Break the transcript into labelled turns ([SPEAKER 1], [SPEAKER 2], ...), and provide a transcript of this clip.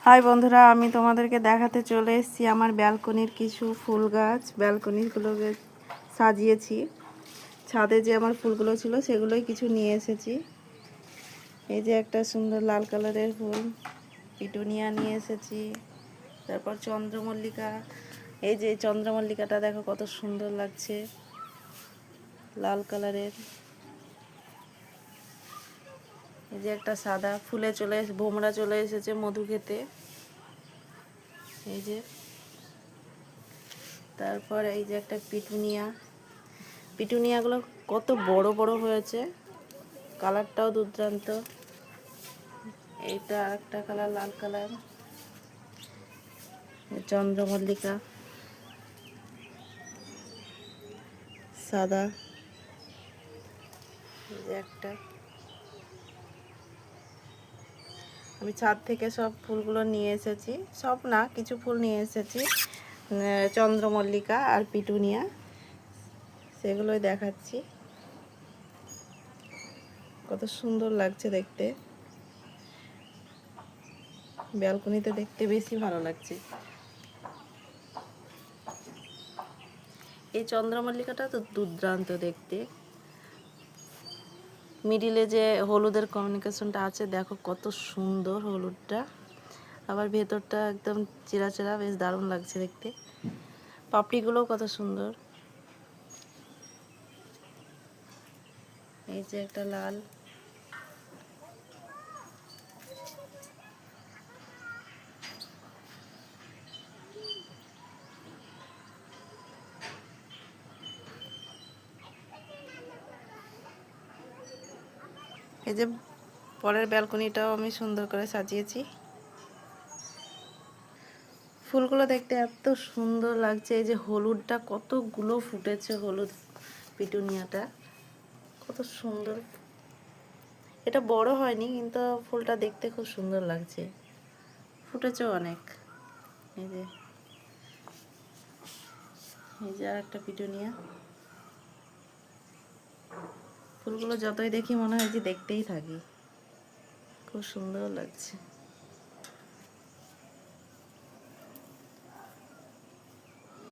[SPEAKER 1] High বন্ধুরা, আমি তোমাদেরকে দেখাতে চলে এসেছি আমার ব্যালকনির কিছু ফুল গাছ। ব্যালকনিগুলোকে সাজিয়েছি। ছাদে যে আমার ফুলগুলো ছিল সেগুলোই কিছু নিয়ে এসেছি। এই যে একটা সুন্দর লাল কালারের ফুল পিটুনিয়া নিয়ে এসেছি। তারপর চন্দ্রমল্লিকা, এই যে চন্দ্রমল্লিকাটা দেখো কত সুন্দর লাগছে, লাল কালারের। এই যে একটা সাদা ফুলে ভোমরা চলে এসেছে মধু খেতে। এই যে তারপর এই যে একটা পিটুনিয়াগুলো কত বড় বড় হয়েছে, কালারটাও দুর্দান্ত। এইটা একটা কালার, লাল কালার। চন্দ্রমল্লিকা সাদা। এই যে একটা, আমি ছাদ থেকে সব ফুলগুলো নিয়ে এসেছি, সব না কিছু ফুল নিয়ে এসেছি, চন্দ্রমল্লিকা আর পিটুনিয়া, সেগুলোই দেখাচ্ছি। কত সুন্দর লাগছে দেখতে, ব্যালকনিতে দেখতে বেশি ভালো লাগছে। এই চন্দ্রমল্লিকাটা তো দুর্দান্ত দেখতে। মিডিলে যে হলুদের কমিউনিকেশনটা আছে দেখো কত সুন্দর হলুদটা, আবার ভেতরটা একদম চেরা চেরা, বেশ দারুণ লাগছে দেখতে। পাপড়িগুলোও কত সুন্দর। এই যে একটা লাল, এই যে পরের ব্যালকনিটাও আমি সুন্দর করে সাজিয়েছি। ফুলগুলো দেখতে এত সুন্দর লাগছে। এই যে হলুদটা কতগুলো ফুটেছে, হলুদ পিটুনিয়াটা কত সুন্দর। এটা বড় হয়নি কিন্তু ফুলটা দেখতে খুব সুন্দর লাগছে, ফুটেছে অনেক। এই যে আর একটা পিটুনিয়া। ফুলগুলো যতই দেখি মনে হয় যে দেখতেই থাকি, খুব সুন্দর লাগছে।